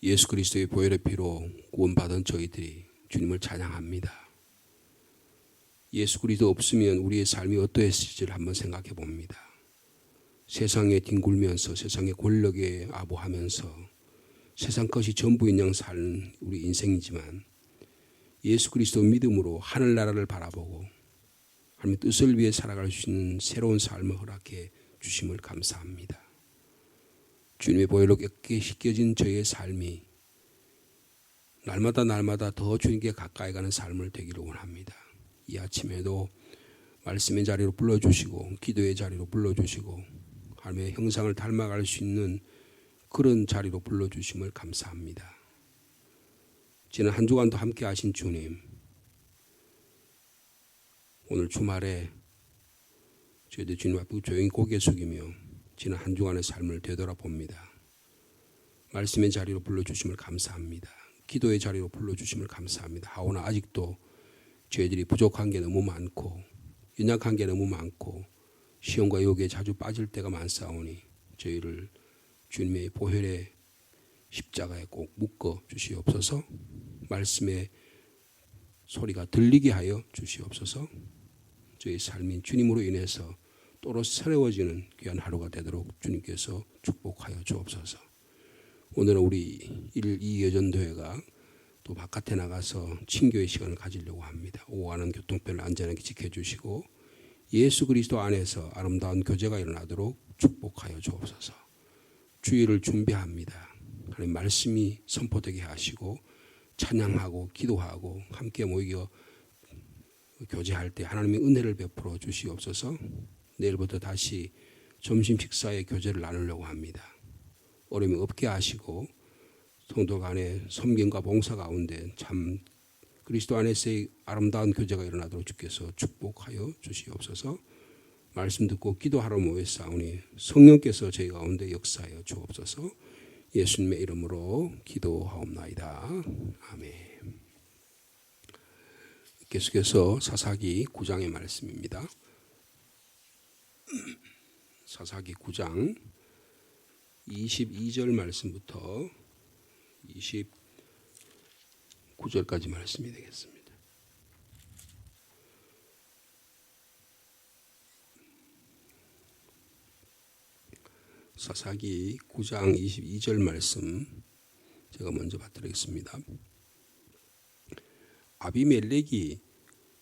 예수 그리스도의 보혈의 피로 구원받은 저희들이 주님을 찬양합니다. 예수 그리스도 없으면 우리의 삶이 어떠했을지를 한번 생각해 봅니다. 세상에 뒹굴면서 세상의 권력에 아부하면서 세상 것이 전부인 양 사는 우리 인생이지만 예수 그리스도 믿음으로 하늘나라를 바라보고 하나님의 뜻을 위해 살아갈 수 있는 새로운 삶을 허락해 주심을 감사합니다. 주님의 보혈로 깨끗게 씻겨진 저희의 삶이 날마다 더 주님께 가까이 가는 삶을 되기를 원합니다. 이 아침에도 말씀의 자리로 불러주시고 기도의 자리로 불러주시고 하나님의 형상을 닮아갈 수 있는 그런 자리로 불러주심을 감사합니다. 지난 한 주간도 함께 하신 주님, 오늘 주말에 저희들 주님 앞에 조용히 고개 숙이며 지난 한 주간의 삶을 되돌아봅니다. 말씀의 자리로 불러주심을 감사합니다. 기도의 자리로 불러주심을 감사합니다. 하오나 아직도 저희들이 부족한 게 너무 많고 연약한 게 너무 많고 시험과 유혹에 자주 빠질 때가 많사오니 저희를 주님의 보혈의 십자가에 꼭 묶어 주시옵소서. 말씀의 소리가 들리게 하여 주시옵소서. 저희 삶인 주님으로 인해서 또로 새로워지는 귀한 하루가 되도록 주님께서 축복하여 주옵소서. 오늘은 우리 1.2 여전도회가 또 바깥에 나가서 친교의 시간을 가지려고 합니다. 오고 가는 교통편을 안전하게 지켜주시고 예수 그리스도 안에서 아름다운 교제가 일어나도록 축복하여 주옵소서. 주일을 준비합니다. 하나님 말씀이 선포되게 하시고 찬양하고 기도하고 함께 모이어 교제할 때 하나님의 은혜를 베풀어 주시옵소서. 내일부터 다시 점심 식사의 교제를 나누려고 합니다. 어려움이 없게 하시고 성도 간의 섬김과 봉사 가운데 참 그리스도 안에서의 아름다운 교제가 일어나도록 주께서 축복하여 주시옵소서. 말씀 듣고 기도하러 모였사오니 성령께서 저희 가운데 역사하여 주옵소서. 예수님의 이름으로 기도하옵나이다. 아멘. 계속해서 사사기 9장의 말씀입니다. 사사기 9장 22절 말씀부터 29절까지 말씀이 되겠습니다. 사사기 9장 22절 말씀 제가 먼저 받드리겠습니다. 아비멜렉이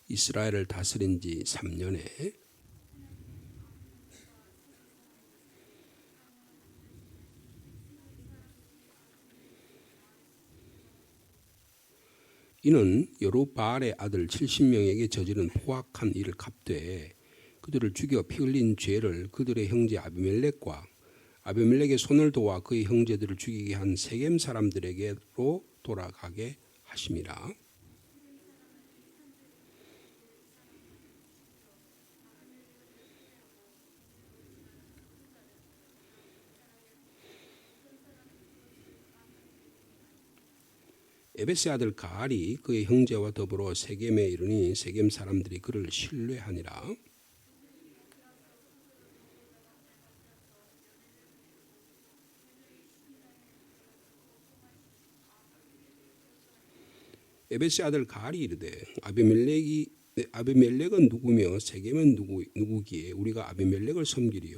이스라엘을 다스린 지 3년에 이는 여룹바알의 아들 70명에게 저지른 포악한 일을 갚되 그들을 죽여 피 흘린 죄를 그들의 형제 아비멜렉과 아비멜렉의 손을 도와 그의 형제들을 죽이게 한 세겜 사람들에게로 돌아가게 하심이라. 에베스의 아들 가알이 그의 형제와 더불어 세겜에 이르니 세겜 사람들이 그를 신뢰하니라. 에베스의 아들 가알이 이르되 아비멜렉은 누구며 세겜은 누구기에 우리가 아비멜렉을 섬기리요.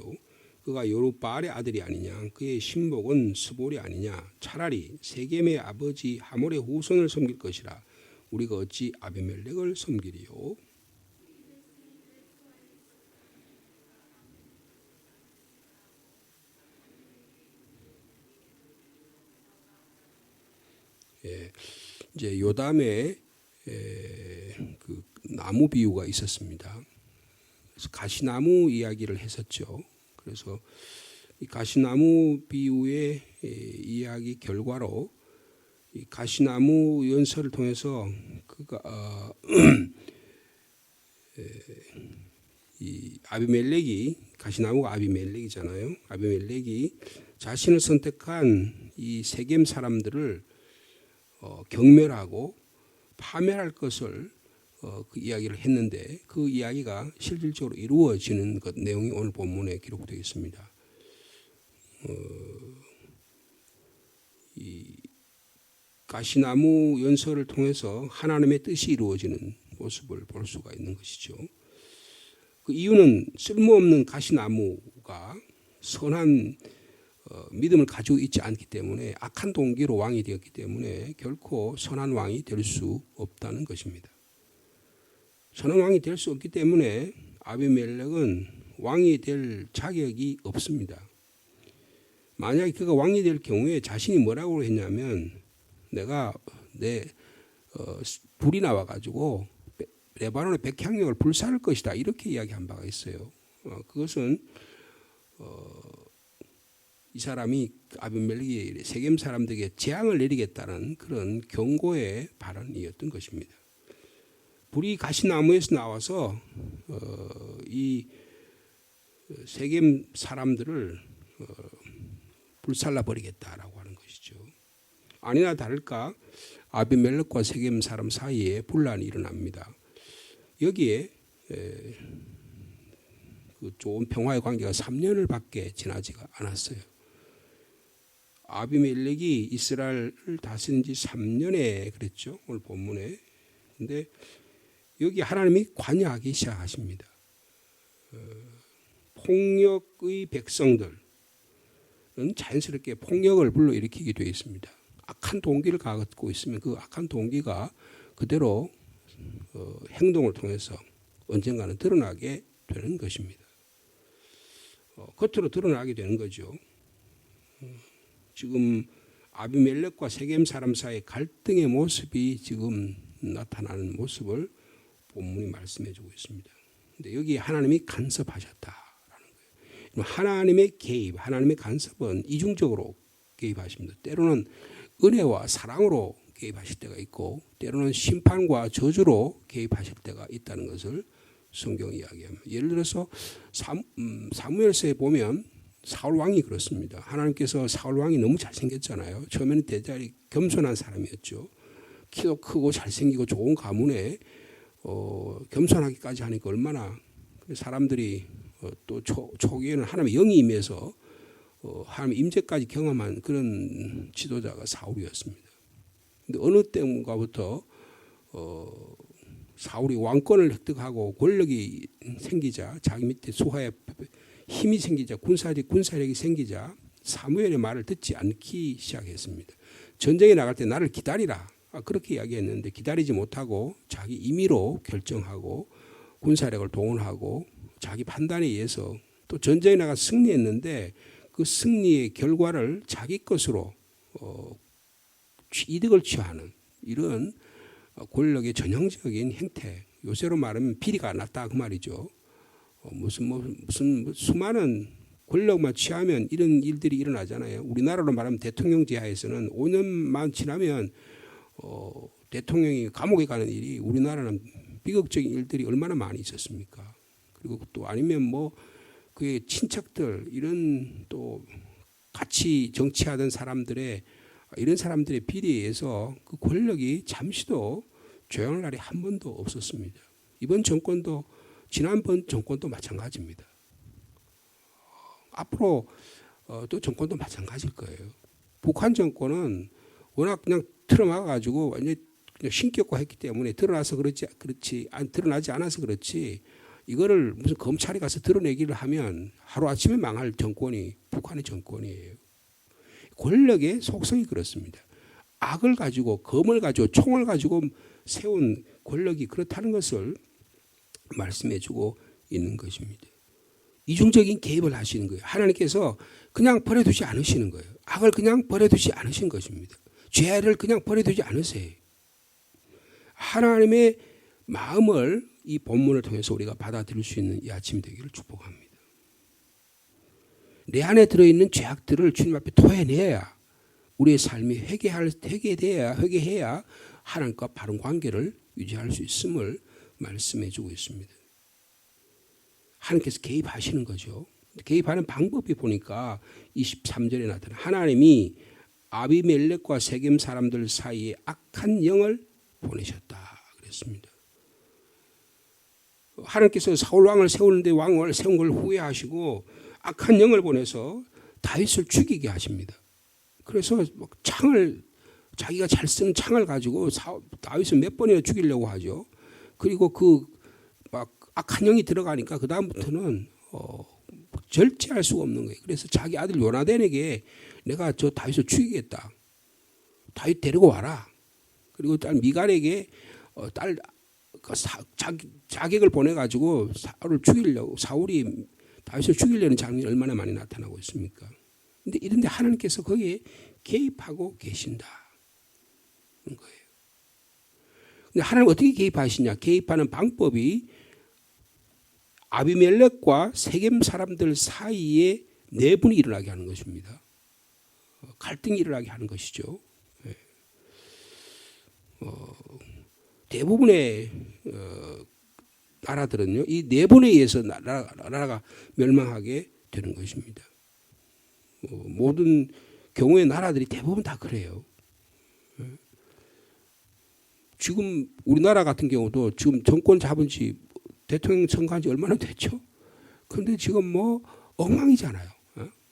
그가 여룹바알의 아들이 아니냐. 그의 신복은 스볼이 아니냐. 차라리 세겜의 아버지 하몰의 후손을 섬길 것이라. 우리가 어찌 아비멜렉을 섬기리요. 이제 요담에 그 나무 비유가 있었습니다. 그래서 가시나무 이야기를 했었죠. 그래서 이 가시나무 비유의 이야기 결과로 이 가시나무 연설을 통해서 그가 이 아비멜렉이 가시나무가 아비멜렉이잖아요. 아비멜렉이 자신을 선택한 이 세겜 사람들을 경멸하고 파멸할 것을 그 이야기를 했는데 그 이야기가 실질적으로 이루어지는 것 내용이 오늘 본문에 기록되어 있습니다. 이 가시나무 연설을 통해서 하나님의 뜻이 이루어지는 모습을 볼 수가 있는 것이죠. 그 이유는 쓸모없는 가시나무가 선한 믿음을 가지고 있지 않기 때문에 악한 동기로 왕이 되었기 때문에 결코 선한 왕이 될 수 없다는 것입니다. 선한 왕이 될 수 없기 때문에 아비멜렉은 왕이 될 자격이 없습니다. 만약에 그가 왕이 될 경우에 자신이 뭐라고 했냐면 내가 불이 나와가지고 레바논의 백향목을 불사를 것이다 이렇게 이야기한 바가 있어요. 그것은 이 사람이 아비멜렉이 세겜 사람들에게 재앙을 내리겠다는 그런 경고의 발언이었던 것입니다. 불이 가시나무에서 나와서 이 세겜 사람들을 불살라 버리겠다라고 하는 것이죠. 아니나 다를까 아비멜렉과 세겜 사람 사이에 분란이 일어납니다. 여기에 그 좋은 평화의 관계가 3년을 밖에 지나지가 않았어요. 아비멜렉이 이스라엘을 다스린 지 3년에 그랬죠. 오늘 본문에. 근데 여기 하나님이 관여하기 시작하십니다. 폭력의 백성들은 자연스럽게 폭력을 불러일으키게 되어 있습니다. 악한 동기를 갖고 있으면 그 악한 동기가 그대로 행동을 통해서 언젠가는 드러나게 되는 것입니다. 겉으로 드러나게 되는 거죠. 지금 아비멜렉과 세겜 사람 사이의 갈등의 모습이 지금 나타나는 모습을 본문이 말씀해 주고 있습니다. 근데 여기 하나님이 간섭하셨다라는 거예요. 하나님의 개입, 하나님의 간섭은 이중적으로 개입하십니다. 때로는 은혜와 사랑으로 개입하실 때가 있고 때로는 심판과 저주로 개입하실 때가 있다는 것을 성경이 이야기합니다. 예를 들어서 사무엘서에 보면 사울 왕이 그렇습니다. 하나님께서 사울 왕이 너무 잘생겼잖아요. 처음에는 대자리 겸손한 사람이었죠. 키도 크고 잘생기고 좋은 가문에 겸손하기까지 하니까 얼마나 사람들이 또 초기에는 하나님의 영이 임해서 하나님의 임재까지 경험한 그런 지도자가 사울이었습니다. 근데 어느 때인가부터 사울이 왕권을 획득하고 권력이 생기자 자기 밑에 수하에 힘이 생기자 군사력이 생기자 사무엘의 말을 듣지 않기 시작했습니다. 전쟁에 나갈 때 나를 기다리라 그렇게 이야기했는데 기다리지 못하고 자기 임의로 결정하고 군사력을 동원하고 자기 판단에 의해서 또 전쟁에 나가 승리했는데 그 승리의 결과를 자기 것으로 이득을 취하는 이런 권력의 전형적인 행태, 요새로 말하면 비리가 났다 그 말이죠. 무슨 수많은 권력만 취하면 이런 일들이 일어나잖아요. 우리나라로 말하면 대통령 제하에서는 5년만 지나면 대통령이 감옥에 가는 일이 우리나라는 비극적인 일들이 얼마나 많이 있었습니까? 그리고 또 아니면 뭐 그의 친척들 이런 또 같이 정치하던 사람들의 이런 사람들의 비리에 의해서 그 권력이 잠시도 조용할 날이 한 번도 없었습니다. 이번 정권도 지난번 정권도 마찬가지입니다. 앞으로 또 정권도 마찬가지일 거예요. 북한 정권은 워낙 그냥 틀어막아가지고 완전 그냥 신격화했기 때문에 드러나지 않아서 그렇지 이거를 무슨 검찰이 가서 드러내기를 하면 하루아침에 망할 정권이 북한의 정권이에요. 권력의 속성이 그렇습니다. 악을 가지고 검을 가지고 총을 가지고 세운 권력이 그렇다는 것을 말씀해주고 있는 것입니다. 이중적인 개입을 하시는 거예요. 하나님께서 그냥 버려두지 않으시는 거예요. 악을 그냥 버려두지 않으신 것입니다. 죄를 그냥 버려두지 않으세요. 하나님의 마음을 이 본문을 통해서 우리가 받아들일 수 있는 이 아침이 되기를 축복합니다. 내 안에 들어있는 죄악들을 주님 앞에 토해내야 우리의 삶이 회개해야 하나님과 바른 관계를 유지할 수 있음을 말씀해주고 있습니다. 하나님께서 개입하시는 거죠. 개입하는 방법이 보니까 23절에 나타나 하나님이 아비멜렉과 세겜 사람들 사이에 악한 영을 보내셨다 그랬습니다. 하나님께서 사울 왕을 세우는데 왕을 세운 걸 후회하시고 악한 영을 보내서 다윗을 죽이게 하십니다. 그래서 창을 자기가 잘 쓰는 창을 가지고 다윗을 몇 번이나 죽이려고 하죠. 그리고 그 막 악한 영이 들어가니까 그 다음부터는 절제할 수가 없는 거예요. 그래서 자기 아들 요나단에게 내가 저 다윗을 죽이겠다. 다윗 데리고 와라. 그리고 딸 미갈에게 딸 자객을 보내가지고 사울이 다윗을 죽이려는 장면이 얼마나 많이 나타나고 있습니까? 근데 이런데 하나님께서 거기에 개입하고 계신다. 거예요. 근데 하나님 어떻게 개입하시냐? 개입하는 방법이 아비멜렉과 세겜 사람들 사이에 내분이 일어나게 하는 것입니다. 갈등이 일어나게 하는 것이죠. 대부분의 나라들은요, 이 내분에 의해서 나라가 멸망하게 되는 것입니다. 모든 경우의 나라들이 대부분 다 그래요. 지금 우리나라 같은 경우도 지금 정권 잡은 지 대통령 선거한 지 얼마나 됐죠? 그런데 지금 뭐 엉망이잖아요.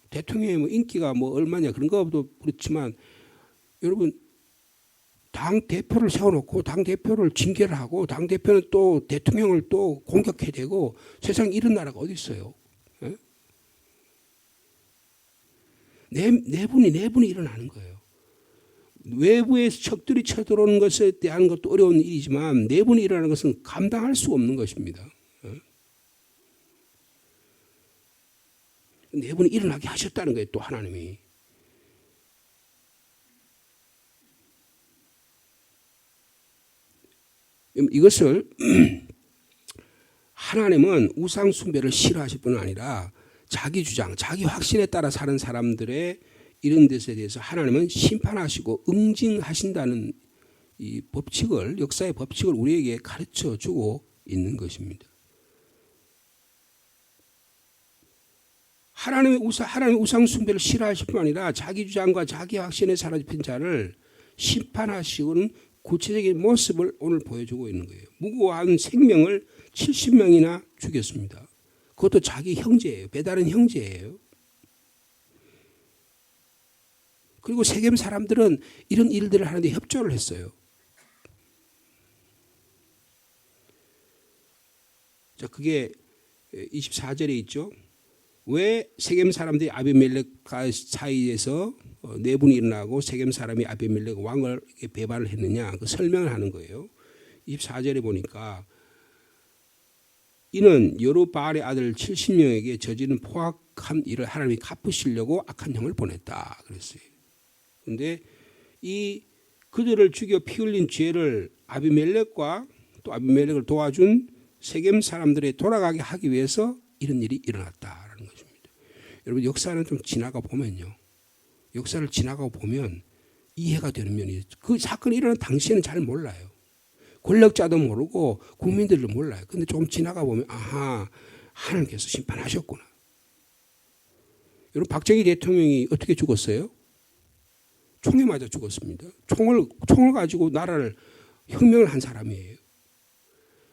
대통령의 뭐 인기가 뭐 얼마냐 그런 것도 그렇지만 여러분 당 대표를 세워놓고 당 대표를 징계를 하고 당 대표는 또 대통령을 또 공격해야 되고 세상 이런 나라가 어디 있어요? 내분이 일어나는 거예요. 외부에서 적들이 쳐들어오는 것에 대한 것도 어려운 일이지만 내분이 일어나는 것은 감당할 수 없는 것입니다. 내분이 일어나게 하셨다는 거예요. 또 하나님이. 이것을 하나님은 우상 숭배를 싫어하실 뿐 아니라 자기 주장, 자기 확신에 따라 사는 사람들의 이런 것에 대해서 하나님은 심판하시고 응징하신다는 이 법칙을, 역사의 법칙을 우리에게 가르쳐 주고 있는 것입니다. 하나님의 우상 숭배를 싫어하실 뿐 아니라 자기 주장과 자기 확신에 사로잡힌 자를 심판하시고는 구체적인 모습을 오늘 보여주고 있는 거예요. 무고한 생명을 70명이나 죽였습니다. 그것도 자기 형제예요. 배다른 형제예요. 그리고 세겜 사람들은 이런 일들을 하는데 협조를 했어요. 자, 그게 24절에 있죠. 왜 세겜 사람들이 아비멜렉과 사이에서 내분이 일어나고 세겜 사람이 아비멜렉 왕을 배반을 했느냐 그 설명을 하는 거예요. 24절에 보니까 이는 여루바알의 아들 70명에게 저지른 포악한 일을 하나님이 갚으시려고 악한 형을 보냈다 그랬어요. 그런데 이 그들을 죽여 피 흘린 죄를 아비멜렉과 또 아비멜렉을 도와준 세겜 사람들에 돌아가게 하기 위해서 이런 일이 일어났다라는 것입니다. 여러분 역사는 좀 지나가 보면요. 역사를 지나가고 보면 이해가 되는 면이 있어요. 그 사건이 일어난 당시에는 잘 몰라요. 권력자도 모르고 국민들도 몰라요. 그런데 조금 지나가 보면 아하 하나님께서 심판하셨구나. 여러분 박정희 대통령이 어떻게 죽었어요? 총에 맞아 죽었습니다. 총을 가지고 나라를 혁명을 한 사람이에요.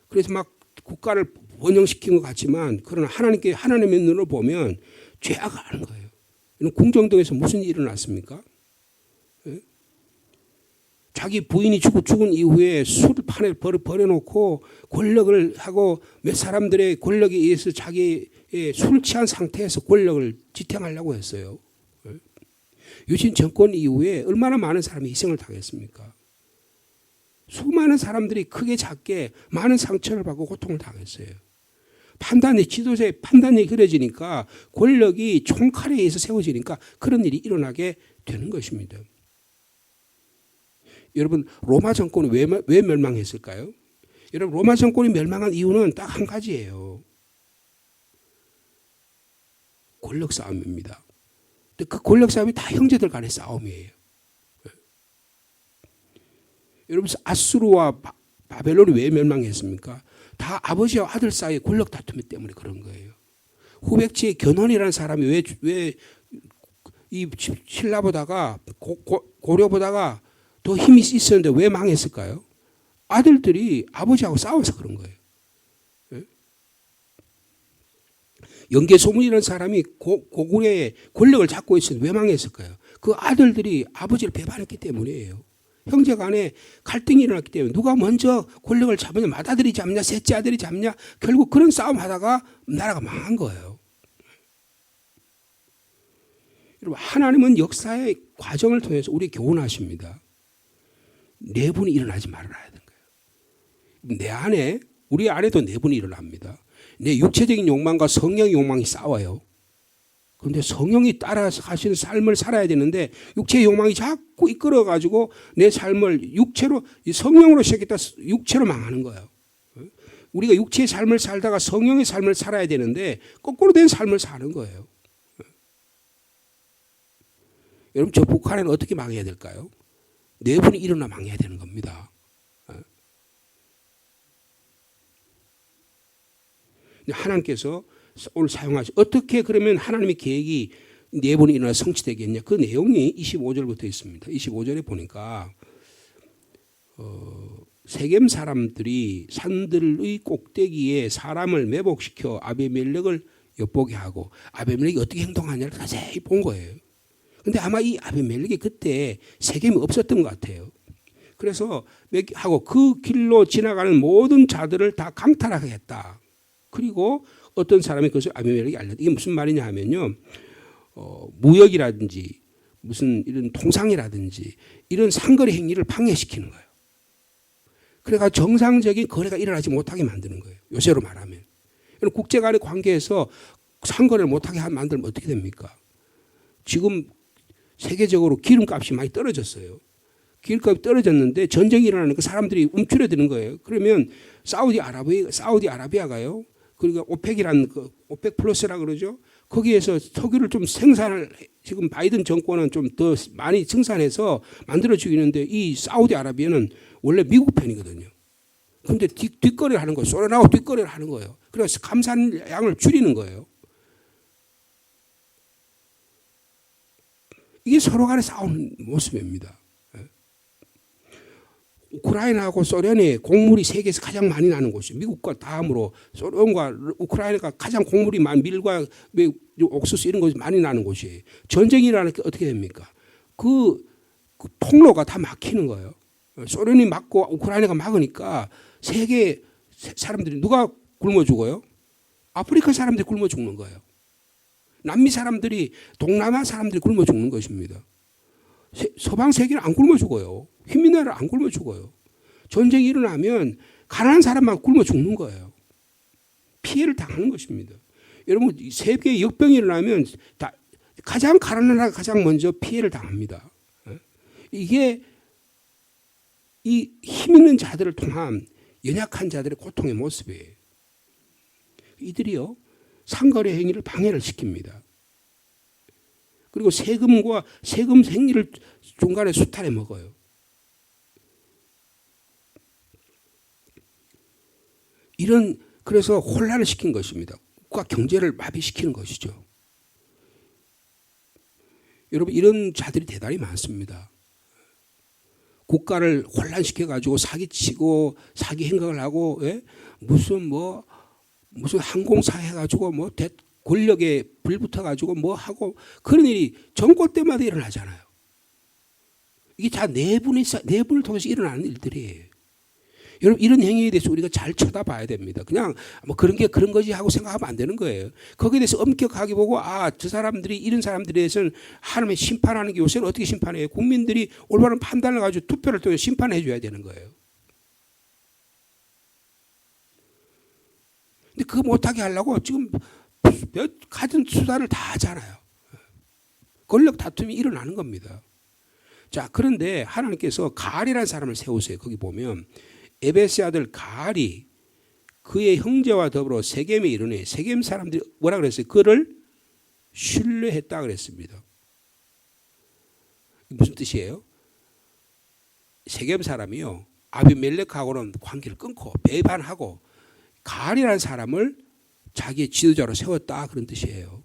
그래서 막 국가를 번영시킨 것 같지만 그러나 하나님의 눈으로 보면 죄악을 하는 거예요. 궁정동에서 무슨 일이 일어났습니까? 예? 자기 부인이 죽은 이후에 술을 판에 버려놓고 권력을 하고 몇 사람들의 권력에 의해서 자기의 술 취한 상태에서 권력을 지탱하려고 했어요. 예? 유신 정권 이후에 얼마나 많은 사람이 희생을 당했습니까? 수많은 사람들이 크게 작게 많은 상처를 받고 고통을 당했어요. 지도자의 판단이 그려지니까 권력이 총칼에 의해서 세워지니까 그런 일이 일어나게 되는 것입니다. 여러분 로마 정권이 왜 멸망했을까요? 여러분 로마 정권이 멸망한 이유는 딱 한 가지예요. 권력 싸움입니다. 그 권력 싸움이 다 형제들 간의 싸움이에요. 여러분 아수르와 바벨론이 왜 멸망했습니까? 다 아버지와 아들 사이의 권력 다툼 때문에 그런 거예요. 후백지의 견훤이라는 사람이 왜 이 신라보다가 고려보다가 더 힘이 있었는데 왜 망했을까요? 아들들이 아버지하고 싸워서 그런 거예요. 영계소문이라는 사람이 고구려의 권력을 잡고 있었는데 왜 망했을까요? 그 아들들이 아버지를 배반했기 때문이에요. 형제 간에 갈등이 일어났기 때문에 누가 먼저 권력을 잡느냐, 맏아들이 잡냐, 셋째 아들이 잡냐, 결국 그런 싸움 하다가 나라가 망한 거예요. 여러분, 하나님은 역사의 과정을 통해서 우리 교훈하십니다. 내분이 일어나지 말아야 되는 거예요. 내 안에, 우리 안에도 내분이 일어납니다. 내 육체적인 욕망과 성령의 욕망이 싸워요. 그런데 성령이 따라 하시는 삶을 살아야 되는데 육체의 욕망이 자꾸 이끌어가지고 내 삶을 육체로, 성령으로 시작했다 육체로 망하는 거예요. 우리가 육체의 삶을 살다가 성령의 삶을 살아야 되는데 거꾸로 된 삶을 사는 거예요. 여러분, 저 북한에는 어떻게 망해야 될까요? 내분이 일어나 망해야 되는 겁니다. 하나님께서 오늘 사용하시, 어떻게 그러면 하나님의 계획이 내분이 일어나 성취되겠냐? 그 내용이 25절부터 있습니다. 25절에 보니까 세겜 사람들이 산들의 꼭대기에 사람을 매복시켜 아비멜렉을 엿보게 하고 아비멜렉이 어떻게 행동하냐를 자세히 본 거예요. 근데 아마 이 아비멜렉이 그때 세겜이 없었던 것 같아요. 그래서 하고 그 길로 지나가는 모든 자들을 다 강탈하겠다. 그리고 어떤 사람이 그것을 아비멜렉이 알렸다. 이게 무슨 말이냐 하면요. 무역이라든지 무슨 이런 통상이라든지 이런 상거래 행위를 방해시키는 거예요. 그래가 정상적인 거래가 일어나지 못하게 만드는 거예요. 요새로 말하면. 국제 간의 관계에서 상거래를 못하게 만들면 어떻게 됩니까? 지금 세계적으로 기름값이 많이 떨어졌어요. 기름값이 떨어졌는데 전쟁이 일어나니까 사람들이 움츠려드는 거예요. 그러면 사우디아라비아가요. 그러니까 오펙이라는 오펙 플러스라 그러죠. 거기에서 석유를 좀 생산을 지금 바이든 정권은 좀 더 많이 생산해서 만들어주고 있는데 이 사우디아라비아는 원래 미국 편이거든요. 그런데 뒷거래를 하는 거예요. 소련하고 뒷거래를 하는 거예요. 그래서 감산량을 줄이는 거예요. 이게 서로 간에 싸우는 모습입니다. 우크라이나하고 소련의 곡물이 세계에서 가장 많이 나는 곳이에요. 미국과 다음으로 소련과 우크라이나가 가장 곡물이 많은 밀과 옥수수 이런 것이 많이 나는 곳이에요. 전쟁이 일어나니까 어떻게 됩니까? 그 통로가 다 막히는 거예요. 소련이 막고 우크라이나가 막으니까 세계 사람들이 누가 굶어 죽어요? 아프리카 사람들이 굶어 죽는 거예요. 남미 사람들이, 동남아 사람들이 굶어 죽는 것입니다. 서방 세계는 안 굶어 죽어요. 흰민나라는 안 굶어 죽어요. 전쟁이 일어나면 가난한 사람만 굶어 죽는 거예요. 피해를 당하는 것입니다. 여러분, 세계 역병이 일어나면 가장 가난한 나라가 가장 먼저 피해를 당합니다. 이게 이 힘 있는 자들을 통한 연약한 자들의 고통의 모습이에요. 이들이요, 상거래 행위를 방해를 시킵니다. 그리고 세금 행위를 중간에 수탈해 먹어요. 그래서 혼란을 시킨 것입니다. 국가 경제를 마비시키는 것이죠. 여러분, 이런 자들이 대단히 많습니다. 국가를 혼란시켜가지고 사기치고 사기 행각을 하고, 예? 무슨 항공사 해가지고 권력에 불붙어가지고 하고 그런 일이 정권 때마다 일어나잖아요. 이게 다 내분을 통해서 일어나는 일들이에요. 여러분, 이런 행위에 대해서 우리가 잘 쳐다봐야 됩니다. 그냥 그런 게 그런 거지 하고 생각하면 안 되는 거예요. 거기에 대해서 엄격하게 보고, 저 사람들이, 이런 사람들에 대해서는 하나님의 심판하는 게 요새는 어떻게 심판해요? 국민들이 올바른 판단을 가지고 투표를 통해 심판해 줘야 되는 거예요. 근데 그거 못하게 하려고 지금 몇 가진 수단을 다 하잖아요. 권력 다툼이 일어나는 겁니다. 자, 그런데 하나님께서 가알이라는 사람을 세우세요. 거기 보면 에베스 아들 가알이 그의 형제와 더불어 세겜에 이르니 세겜 사람들이 뭐라 그랬어요? 그를 신뢰했다 그랬습니다. 무슨 뜻이에요? 세겜 사람이요, 아비멜렉하고는 관계를 끊고 배반하고 가알이라는 사람을 자기의 지도자로 세웠다, 그런 뜻이에요.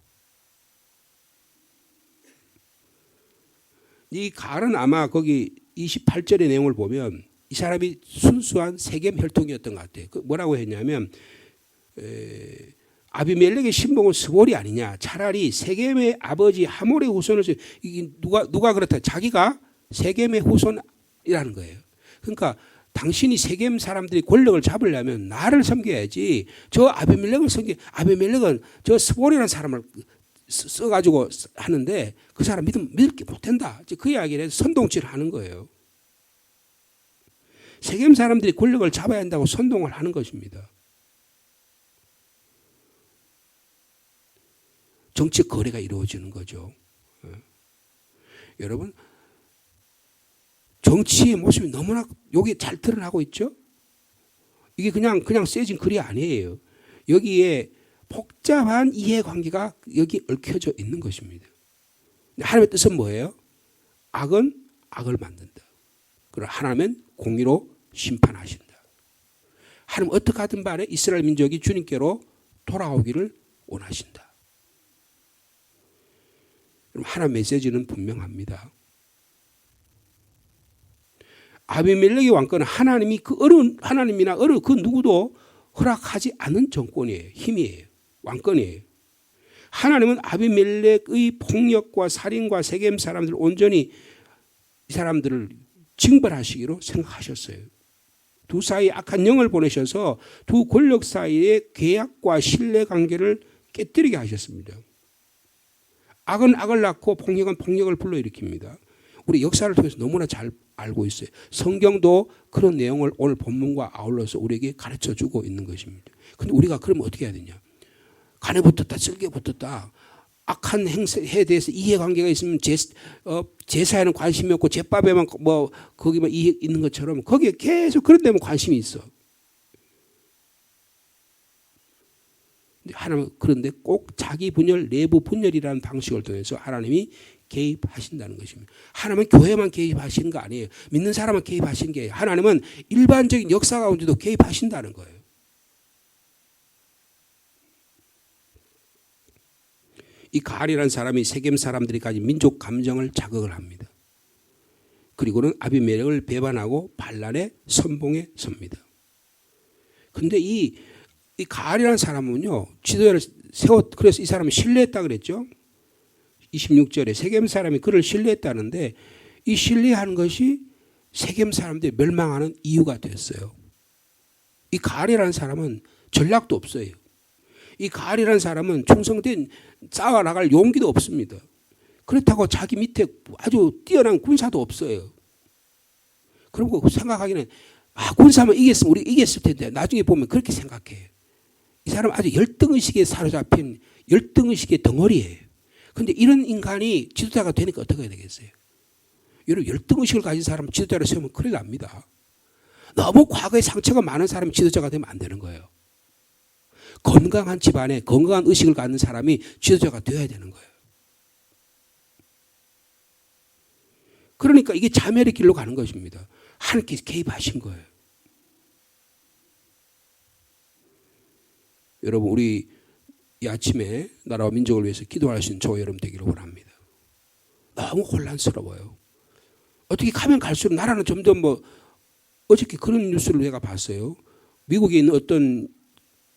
이 가알은 아마 거기 28절의 내용을 보면 이 사람이 순수한 세겜 혈통이었던 것 같아요. 뭐라고 했냐면 아비멜렉의 신복은 스볼이 아니냐. 차라리 세겜의 아버지 하몰의 후손을, 누가 그렇다. 자기가 세겜의 후손 이라는 거예요. 그러니까 당신이 세겜 사람들이 권력을 잡으려면 나를 섬겨야지. 저 아비멜렉은 저 스볼이라는 사람을 써가지고 하는데 그 사람 믿을 게 못된다. 그 이야기를 해서 선동질을 하는 거예요. 세겜 사람들이 권력을 잡아야 한다고 선동을 하는 것입니다. 정치 거래가 이루어지는 거죠. 여러분, 정치의 모습이 너무나 여기 잘 드러나고 있죠. 이게 그냥 세진 글이 아니에요. 여기에 복잡한 이해관계가 여기 얽혀져 있는 것입니다. 하나님의 뜻은 뭐예요? 악은 악을 만든다. 그러나 하나님은 공의로 심판하신다. 하나님 어떻게 하든 간에 이스라엘 민족이 주님께로 돌아오기를 원하신다. 하나님 메시지는 분명합니다. 아비멜렉의 왕권은 하나님이 하나님이나 그 누구도 허락하지 않은 정권이에요. 힘이에요. 왕권이에요. 하나님은 아비멜렉의 폭력과 살인과 세겜 사람들 온전히 이 사람들을 징벌하시기로 생각하셨어요. 두 사이에 악한 영을 보내셔서 두 권력 사이의 계약과 신뢰관계를 깨뜨리게 하셨습니다. 악은 악을 낳고 폭력은 폭력을 불러일으킵니다. 우리 역사를 통해서 너무나 잘 알고 있어요. 성경도 그런 내용을 오늘 본문과 아울러서 우리에게 가르쳐주고 있는 것입니다. 그런데 우리가 그러면 어떻게 해야 되냐. 간에 붙었다 쓸개 붙었다. 악한 행세에 대해서 이해관계가 있으면 제사에는 관심이 없고 제밥에만 거기만 이해 있는 것처럼 거기에 계속 그런 데만 관심이 있어. 하나님은 그런데 꼭 자기 분열, 내부 분열이라는 방식을 통해서 하나님이 개입하신다는 것입니다. 하나님은 교회만 개입하시는 거 아니에요. 믿는 사람만 개입하시는 게 아니에요. 하나님은 일반적인 역사 가운데도 개입하신다는 거예요. 이 가알이라는 사람이 세겜 사람들이 가진 민족 감정을 자극을 합니다. 그리고는 아비멜렉을 배반하고 반란의 선봉에 섭니다. 그런데 이 가알이라는 사람은요, 지도자를 그래서 이 사람은 신뢰했다 그랬죠. 26절에 세겜 사람이 그를 신뢰했다는데 이 신뢰하는 것이 세겜 사람들이 멸망하는 이유가 됐어요. 이 가알이라는 사람은 전략도 없어요. 이 가알이라는 사람은 충성된 싸워 나갈 용기도 없습니다. 그렇다고 자기 밑에 아주 뛰어난 군사도 없어요. 그리고 생각하기는 군사만 이겼으면 우리 이겼을 텐데 나중에 보면 그렇게 생각해요. 이 사람은 아주 열등의식에 사로잡힌 열등의식의 덩어리예요. 그런데 이런 인간이 지도자가 되니까 어떻게 해야 되겠어요? 여러분, 열등의식을 가진 사람은 지도자를 세우면 큰일 납니다. 너무 과거에 상처가 많은 사람이 지도자가 되면 안 되는 거예요. 건강한 집안에 건강한 의식을 갖는 사람이 지도자가 되어야 되는 거예요. 그러니까 이게 자멸의 길로 가는 것입니다. 하나님께서 개입하신 거예요. 여러분, 우리 이 아침에 나라와 민족을 위해서 기도할 수 있는 저와 여러분 되기를 원합니다. 너무 혼란스러워요. 어떻게 가면 갈수록 나라는 점점 어저께 그런 뉴스를 내가 봤어요. 미국에 있는 어떤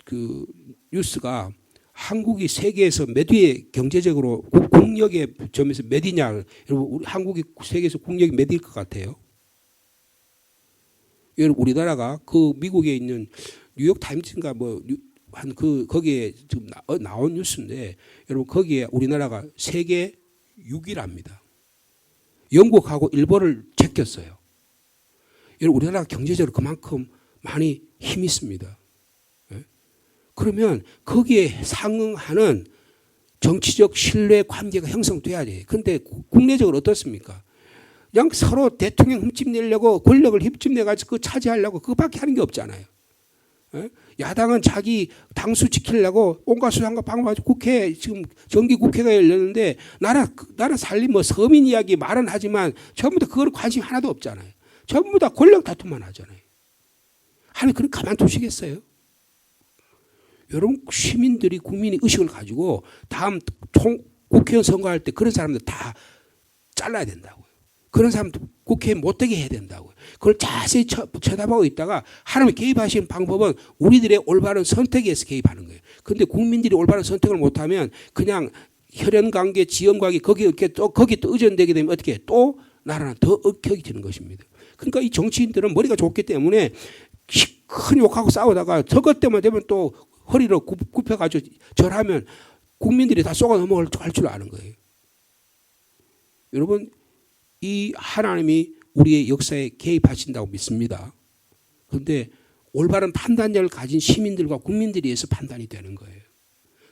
그 뉴스가 한국이 세계에서 몇 위에 경제적으로 국력의 점에서 몇 위냐. 여러분, 우리 한국이 세계에서 국력이 몇 위일 것 같아요? 여러분, 우리나라가 그 미국에 있는 뉴욕 타임즈인가 거기에 지금 나온 뉴스인데, 여러분, 거기에 우리나라가 세계 6위랍니다. 영국하고 일본을 제꼈어요. 여러분, 우리나라가 경제적으로 그만큼 많이 힘이 있습니다. 그러면 거기에 상응하는 정치적 신뢰 관계가 형성돼야 돼요. 그런데 국내적으로 어떻습니까? 그냥 서로 대통령 흠집내려고 권력을 흠집내가지고 그거 차지하려고 그거밖에 하는 게 없잖아요. 야당은 자기 당수 지키려고 온갖 수단과 방법을 국회 지금 정기 국회가 열렸는데 나라 살림 서민 이야기 말은 하지만 전부 다 그걸 관심 하나도 없잖아요. 전부 다 권력 다툼만 하잖아요. 하나님 그럼 가만두시겠어요? 여러분, 시민들이 국민의 의식을 가지고 다음 국회의원 선거할 때 그런 사람들 다 잘라야 된다고요. 그런 사람들 국회에 못되게 해야 된다고요. 그걸 자세히 쳐다보고 있다가 하나님이 개입하시는 방법은 우리들의 올바른 선택에서 개입하는 거예요. 그런데 국민들이 올바른 선택을 못하면 그냥 혈연관계, 지연관계 거기 또 의존되게 되면 어떻게 해? 또 나라는 더 억혀지는 것입니다. 그러니까 이 정치인들은 머리가 좋기 때문에 큰 욕하고 싸우다가 저것 때문에 되면 또 허리를 굽혀가지고 절하면 국민들이 다 쏘가 넘어갈 줄 아는 거예요. 여러분, 이 하나님이 우리의 역사에 개입하신다고 믿습니다. 그런데 올바른 판단력을 가진 시민들과 국민들에 의해서 판단이 되는 거예요.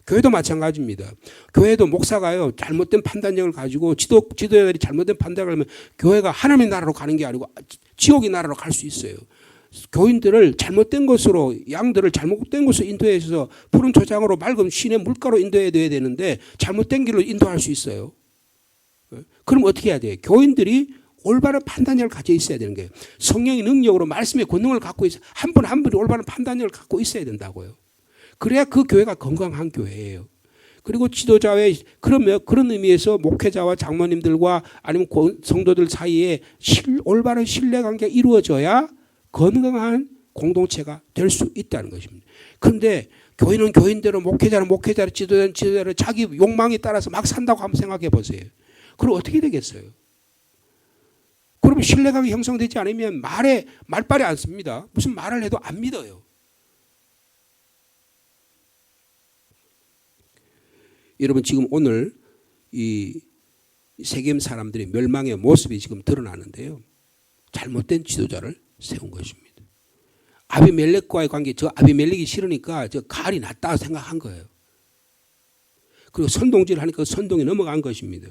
교회도 마찬가지입니다. 교회도 목사가요, 잘못된 판단력을 가지고 지도자들이 잘못된 판단을 하면 교회가 하나님의 나라로 가는 게 아니고 지옥의 나라로 갈 수 있어요. 교인들을 잘못된 것으로, 양들을 잘못된 것으로 인도해서 푸른 초장으로 맑은 쉰의 물가로 인도해야 되는데 잘못된 길로 인도할 수 있어요. 그럼 어떻게 해야 돼요? 교인들이 올바른 판단력을 가지고 있어야 되는 거예요. 성령의 능력으로 말씀의 권능을 갖고 있어, 한 분 한 분이 올바른 판단력을 갖고 있어야 된다고요. 그래야 그 교회가 건강한 교회예요. 그리고 지도자의 그런 의미에서 목회자와 장로님들과 아니면 성도들 사이에 올바른 신뢰관계가 이루어져야 건강한 공동체가 될 수 있다는 것입니다. 그런데 교인은 교인대로, 목회자는 목회자로, 지도자는 지도자로 자기 욕망에 따라서 막 산다고 한번 생각해 보세요. 그럼 어떻게 되겠어요? 그러면 신뢰감이 형성되지 않으면 말빨이 안 씁니다. 무슨 말을 해도 안 믿어요. 여러분, 지금 오늘 이 세겜 사람들의 멸망의 모습이 지금 드러나는데요. 잘못된 지도자를 세운 것입니다. 아비멜렉과의 관계, 저 아비멜렉이 싫으니까 저 가을이 낫다 생각한 거예요. 그리고 선동질을 하니까 선동에 넘어간 것입니다.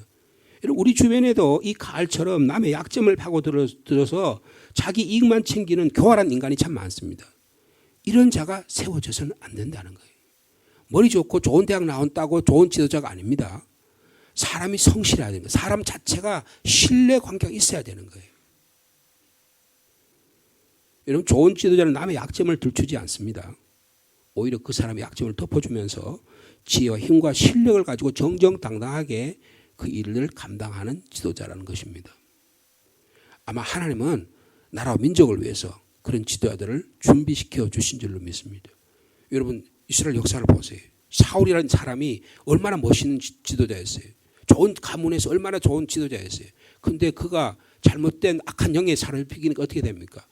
우리 주변에도 이 가을처럼 남의 약점을 파고들어서 자기 이익만 챙기는 교활한 인간이 참 많습니다. 이런 자가 세워져서는 안 된다는 거예요. 머리 좋고 좋은 대학 나온다고 좋은 지도자가 아닙니다. 사람이 성실해야 되는 거예요. 사람 자체가 신뢰 관계가 있어야 되는 거예요. 여러분, 좋은 지도자는 남의 약점을 들추지 않습니다. 오히려 그 사람의 약점을 덮어주면서 지혜와 힘과 실력을 가지고 정정당당하게 그 일을 감당하는 지도자라는 것입니다. 아마 하나님은 나라와 민족을 위해서 그런 지도자들을 준비시켜 주신 줄로 믿습니다. 여러분, 이스라엘 역사를 보세요. 사울이라는 사람이 얼마나 멋있는 지도자였어요. 좋은 가문에서 얼마나 좋은 지도자였어요. 그런데 그가 잘못된 악한 영의 살을 피기니까 어떻게 됩니까?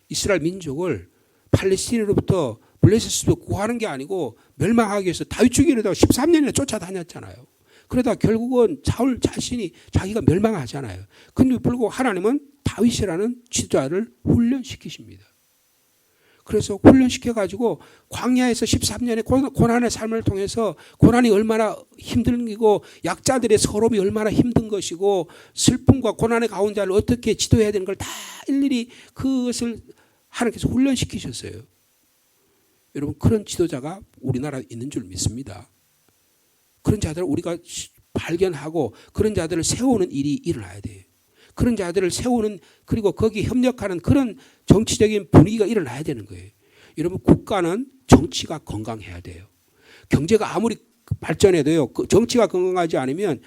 이스라엘 민족을 팔레스틴으로부터 블레셋으로 구하는 게 아니고 멸망하기 위해서 다윗 죽이려다가 13년이나 쫓아다녔잖아요. 그러다 결국은 사울 자신이 자기가 멸망하잖아요. 그런데 불구하고 하나님은 다윗이라는 지도자를 훈련시키십니다. 그래서 훈련시켜가지고 광야에서 13년의 고난의 삶을 통해서 고난이 얼마나 힘들고 약자들의 서름이 얼마나 힘든 것이고 슬픔과 고난의 가운데를 어떻게 지도해야 되는 걸 다 일일이 그것을 하나님께서 훈련시키셨어요. 여러분, 그런 지도자가 우리나라에 있는 줄 믿습니다. 그런 자들을 우리가 발견하고 그런 자들을 세우는 일이 일어나야 돼요. 그런 자들을 세우는, 그리고 거기 협력하는 그런 정치적인 분위기가 일어나야 되는 거예요. 여러분, 국가는 정치가 건강해야 돼요. 경제가 아무리 발전해도요, 그 정치가 건강하지 않으면,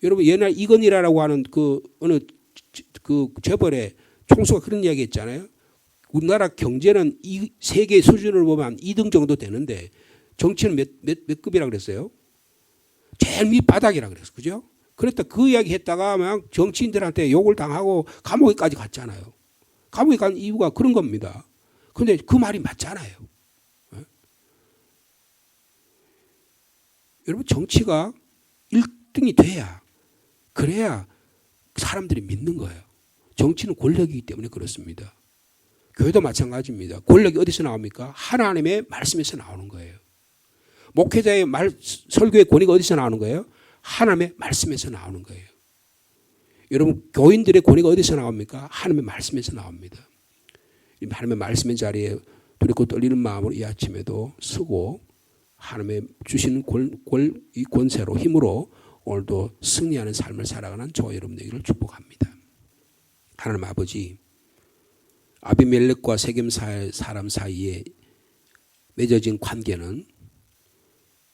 여러분, 옛날 이건희라고 하는 어느 재벌의 총수가 그런 이야기 했잖아요. 우리나라 경제는 세계 수준을 보면 2등 정도 되는데 정치는 몇 급이라고 그랬어요? 제일 밑바닥이라고 그랬어요. 그죠? 그랬다 그 이야기 했다가 막 정치인들한테 욕을 당하고 감옥에까지 갔잖아요. 감옥에 간 이유가 그런 겁니다. 그런데 그 말이 맞잖아요. 여러분, 정치가 1등이 돼야, 그래야 사람들이 믿는 거예요. 정치는 권력이기 때문에 그렇습니다. 교회도 마찬가지입니다. 권력이 어디서 나옵니까? 하나님의 말씀에서 나오는 거예요. 목회자의 설교의 권위가 어디서 나오는 거예요? 하나님의 말씀에서 나오는 거예요. 여러분, 교인들의 권위가 어디서 나옵니까? 하나님의 말씀에서 나옵니다. 하나님의 말씀의 자리에 두렵고 떨리는 마음으로 이 아침에도 서고 하나님의 주시는 이 권세로, 힘으로 오늘도 승리하는 삶을 살아가는 저와 여러분에게를 축복합니다. 하나님 아버지, 아비멜렉과 세겜 사람 사이에 맺어진 관계는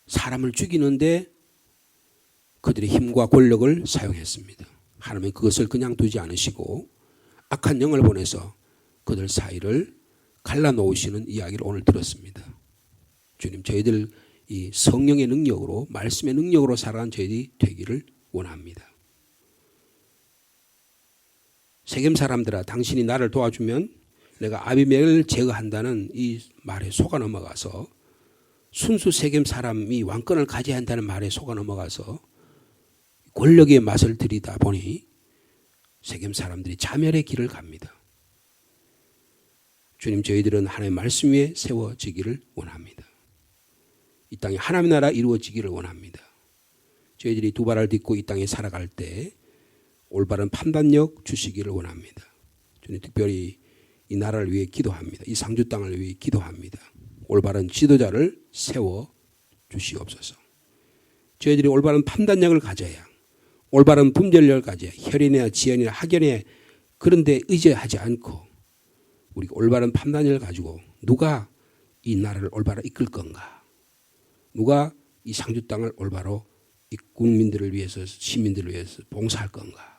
사람을 죽이는데 그들의 힘과 권력을 사용했습니다. 하나님은 그것을 그냥 두지 않으시고 악한 영을 보내서 그들 사이를 갈라놓으시는 이야기를 오늘 들었습니다. 주님, 저희들 이 성령의 능력으로, 말씀의 능력으로 살아가는 저희들이 되기를 원합니다. 세겜 사람들아 당신이 나를 도와주면 내가 아비멜을 제거한다는 이 말에 속아 넘어가서 순수 세겜 사람이 왕권을 가져야 한다는 말에 속아 넘어가서 권력의 맛을 들이다 보니 세겜 사람들이 자멸의 길을 갑니다. 주님, 저희들은 하나님의 말씀 위에 세워지기를 원합니다. 이 땅에 하나님의 나라 이루어지기를 원합니다. 저희들이 두 발을 딛고 이 땅에 살아갈 때 올바른 판단력 주시기를 원합니다. 주님, 특별히 이 나라를 위해 기도합니다. 이 상주 땅을 위해 기도합니다. 올바른 지도자를 세워 주시옵소서. 저희들이 올바른 판단력을 가져야, 올바른 분별력을 가져야 혈연이나 지연이나 학연에 그런 데 의지하지 않고 우리가 올바른 판단력을 가지고 누가 이 나라를 올바로 이끌 건가, 누가 이 상주 땅을 올바로 이 국민들을 위해서, 시민들을 위해서 봉사할 건가,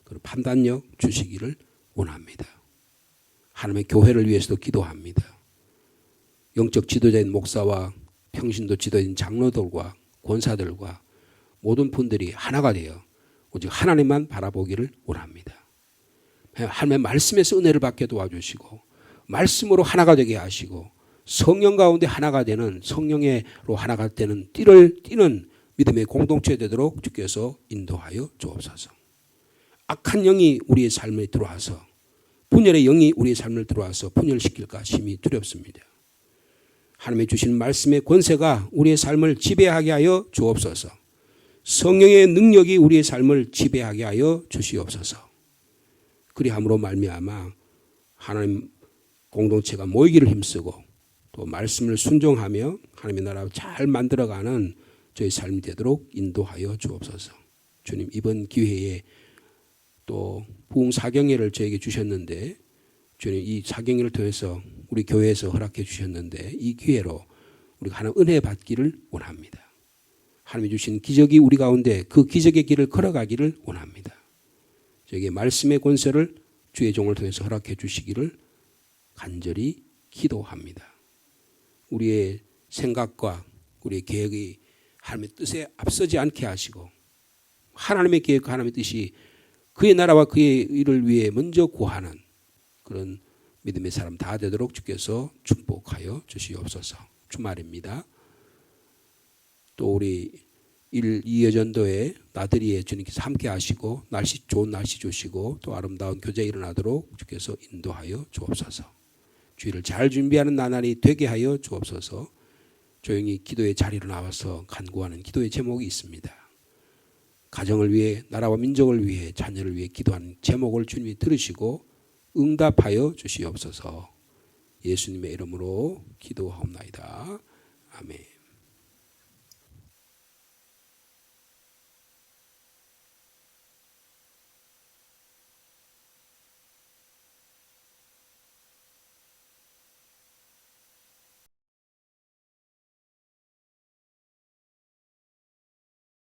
그런 판단력 주시기를 원합니다. 하나님의 교회를 위해서도 기도합니다. 영적 지도자인 목사와 평신도 지도자인 장로들과 권사들과 모든 분들이 하나가 되어 오직 하나님만 바라보기를 원합니다. 하나님의 말씀에서 은혜를 받게 도와주시고 말씀으로 하나가 되게 하시고 성령 가운데 하나가 되는, 성령으로 하나가 되는 띠를 띠는 믿음의 공동체 되도록 주께서 인도하여 주옵소서. 악한 영이 우리의 삶에 들어와서, 분열의 영이 우리의 삶을 들어와서 분열시킬까 심히 두렵습니다. 하나님의 주신 말씀의 권세가 우리의 삶을 지배하게 하여 주옵소서. 성령의 능력이 우리의 삶을 지배하게 하여 주시옵소서. 그리함으로 말미암아 하나님 공동체가 모이기를 힘쓰고 또 말씀을 순종하며 하나님의 나라를 잘 만들어가는 저희 삶이 되도록 인도하여 주옵소서. 주님, 이번 기회에 또 부흥 사경회를 저에게 주셨는데, 주님, 이 사경회를 통해서 우리 교회에서 허락해 주셨는데 이 기회로 우리가 하나님 은혜 받기를 원합니다. 하나님이 주신 기적이 우리 가운데 그 기적의 길을 걸어가기를 원합니다. 저에게 말씀의 권세를 주의 종을 통해서 허락해 주시기를 간절히 기도합니다. 우리의 생각과 우리의 계획이 하나님의 뜻에 앞서지 않게 하시고 하나님의 계획과 하나님의 뜻이 그의 나라와 그의 일을 위해 먼저 구하는 그런 믿음의 사람 다 되도록 주께서 축복하여 주시옵소서. 주말입니다. 또 우리 2여전도회 나들이에 주님께서 함께 하시고 좋은 날씨 주시고 또 아름다운 교제 일어나도록 주께서 인도하여 주옵소서. 주일을 잘 준비하는 나날이 되게 하여 주옵소서. 조용히 기도의 자리로 나와서 간구하는 기도의 제목이 있습니다. 가정을 위해, 나라와 민족을 위해, 자녀를 위해 기도하는 제목을 주님이 들으시고 응답하여 주시옵소서. 예수님의 이름으로 기도하옵나이다. 아멘.